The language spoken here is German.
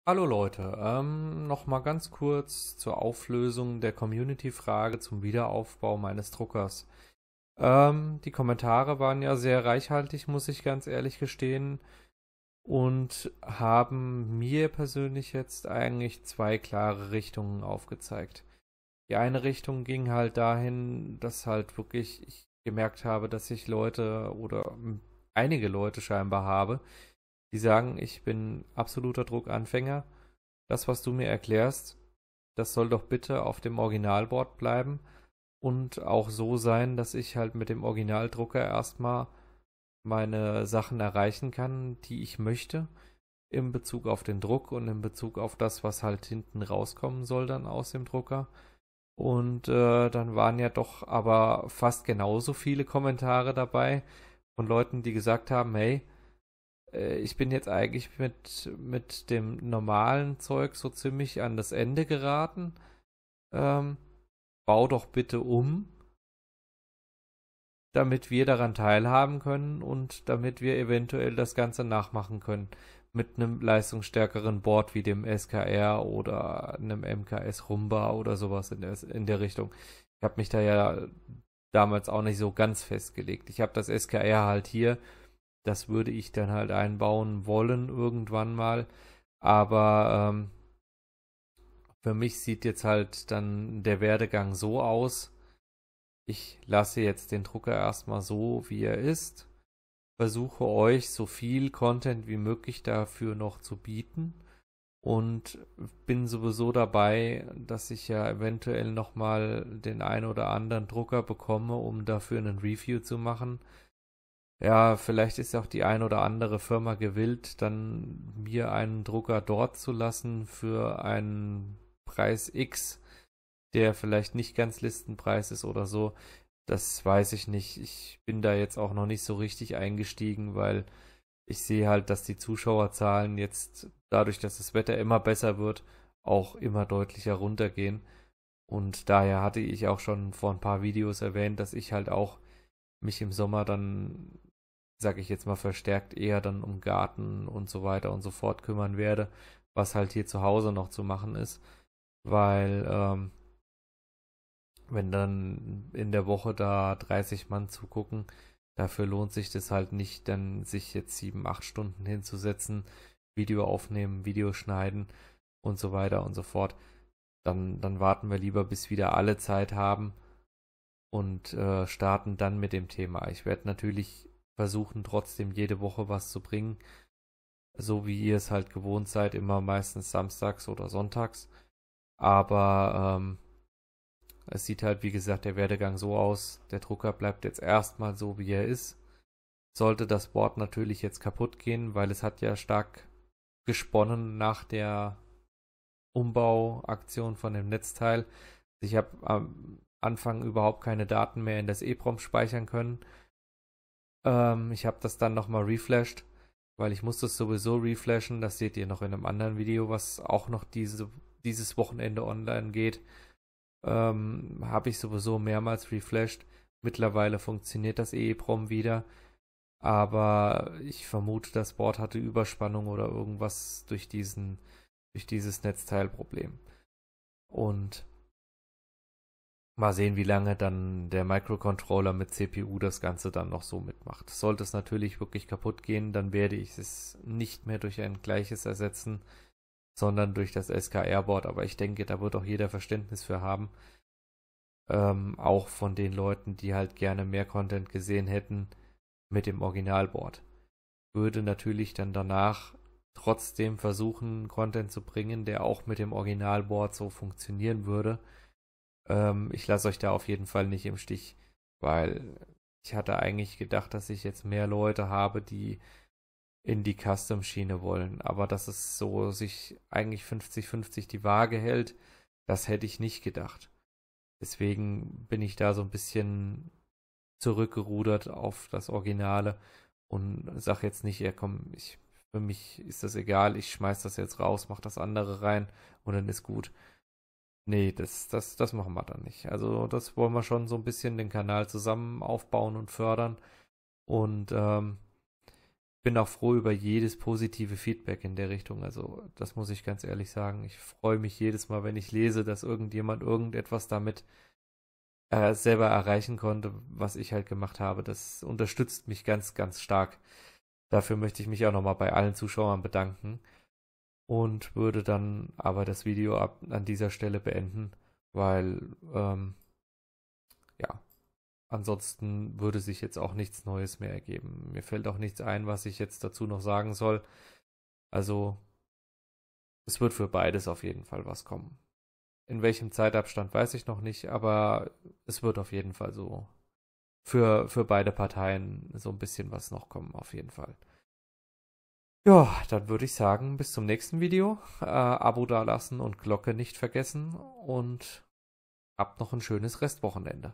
Hallo Leute, noch mal ganz kurz zur Auflösung der Community-Frage zum Wiederaufbau meines Druckers. Die Kommentare waren ja sehr reichhaltig, muss ich ganz ehrlich gestehen, und haben mir persönlich jetzt eigentlich zwei klare Richtungen aufgezeigt. Die eine Richtung ging halt dahin, dass halt wirklich ich gemerkt habe, dass ich Leute oder einige Leute scheinbar habe, die sagen, ich bin absoluter Druckanfänger. Das, was du mir erklärst, das soll doch bitte auf dem Originalboard bleiben und auch so sein, dass ich halt mit dem Originaldrucker erstmal meine Sachen erreichen kann, die ich möchte, in Bezug auf den Druck und in Bezug auf das, was halt hinten rauskommen soll dann aus dem Drucker. Und dann waren ja doch aber fast genauso viele Kommentare dabei von Leuten, die gesagt haben, hey, ich bin jetzt eigentlich mit dem normalen Zeug so ziemlich an das Ende geraten. Ähm, Bau doch bitte um, damit wir daran teilhaben können und damit wir eventuell das Ganze nachmachen können. Mit einem leistungsstärkeren Board wie dem SKR oder einem MKS Rumba oder sowas in der Richtung. Ich habe mich da ja damals auch nicht so ganz festgelegt. Ich habe das SKR halt hier. Das würde ich dann halt einbauen wollen irgendwann mal. Aber für mich sieht jetzt halt dann der Werdegang so aus. Ich lasse jetzt den Drucker erstmal so, wie er ist. Versuche euch so viel Content wie möglich dafür noch zu bieten. Und bin sowieso dabei, dass ich ja eventuell nochmal den ein oder anderen Drucker bekomme, um dafür einen Review zu machen. Ja, vielleicht ist auch die ein oder andere Firma gewillt, dann mir einen Drucker dort zu lassen für einen Preis X, der vielleicht nicht ganz Listenpreis ist oder so. Das weiß ich nicht. Ich bin da jetzt auch noch nicht so richtig eingestiegen, weil ich sehe halt, dass die Zuschauerzahlen jetzt dadurch, dass das Wetter immer besser wird, auch immer deutlicher runtergehen. Und daher hatte ich auch schon vor ein paar Videos erwähnt, dass ich halt auch mich im Sommer dann, sag ich jetzt mal, verstärkt eher dann um Garten und so weiter und so fort kümmern werde, was halt hier zu Hause noch zu machen ist, weil wenn dann in der Woche da 30 Mann zugucken, dafür lohnt sich das halt nicht, dann sich jetzt 7, 8 Stunden hinzusetzen, Video aufnehmen, Video schneiden und so weiter und so fort. Dann warten wir lieber, bis wieder alle Zeit haben und starten dann mit dem Thema. Ich werde natürlich versuchen, trotzdem jede Woche was zu bringen, so wie ihr es halt gewohnt seid, immer meistens samstags oder sonntags. Aber es sieht halt, wie gesagt, der Werdegang so aus. Der Drucker bleibt jetzt erstmal so, wie er ist. Sollte das Board natürlich jetzt kaputt gehen, weil es hat ja stark gesponnen nach der Umbauaktion von dem Netzteil. Ich habe am Anfang überhaupt keine Daten mehr in das EEPROM speichern können. Ich habe das dann nochmal reflashed, weil ich muss das sowieso reflashen. Das seht ihr noch in einem anderen Video, was auch noch dieses Wochenende online geht. Habe ich sowieso mehrmals reflashed. Mittlerweile funktioniert das EEPROM wieder, aber ich vermute, das Board hatte Überspannung oder irgendwas durch dieses Netzteilproblem. Und mal sehen, wie lange dann der Microcontroller mit CPU das Ganze dann noch so mitmacht. Sollte es natürlich wirklich kaputt gehen, dann werde ich es nicht mehr durch ein gleiches ersetzen, sondern durch das SKR-Board. Aber ich denke, da wird auch jeder Verständnis für haben. Auch von den Leuten, die halt gerne mehr Content gesehen hätten mit dem Originalboard. Würde natürlich dann danach trotzdem versuchen, Content zu bringen, der auch mit dem Originalboard so funktionieren würde. Ich lasse euch da auf jeden Fall nicht im Stich, weil ich hatte eigentlich gedacht, dass ich jetzt mehr Leute habe, die in die Custom-Schiene wollen. Aber dass es so sich eigentlich 50-50 die Waage hält, das hätte ich nicht gedacht. Deswegen bin ich da so ein bisschen zurückgerudert auf das Originale und sag jetzt nicht, ja komm, für mich ist das egal, ich schmeiß das jetzt raus, mach das andere rein und dann ist gut. Nee, das machen wir dann nicht. Also das wollen wir schon so ein bisschen den Kanal zusammen aufbauen und fördern. Und bin auch froh über jedes positive Feedback in der Richtung. Also das muss ich ganz ehrlich sagen. Ich freue mich jedes Mal, wenn ich lese, dass irgendjemand irgendetwas damit selber erreichen konnte, was ich halt gemacht habe. Das unterstützt mich ganz, ganz stark. Dafür möchte ich mich auch nochmal bei allen Zuschauern bedanken und würde dann aber das Video an dieser Stelle beenden, weil ja, ansonsten würde sich jetzt auch nichts Neues mehr ergeben. Mir fällt auch nichts ein, was ich jetzt dazu noch sagen soll. Also es wird für beides auf jeden Fall was kommen. In welchem Zeitabstand weiß ich noch nicht, aber es wird auf jeden Fall so für beide Parteien so ein bisschen was noch kommen, auf jeden Fall. Ja, dann würde ich sagen, bis zum nächsten Video. Abo dalassen und Glocke nicht vergessen und habt noch ein schönes Restwochenende.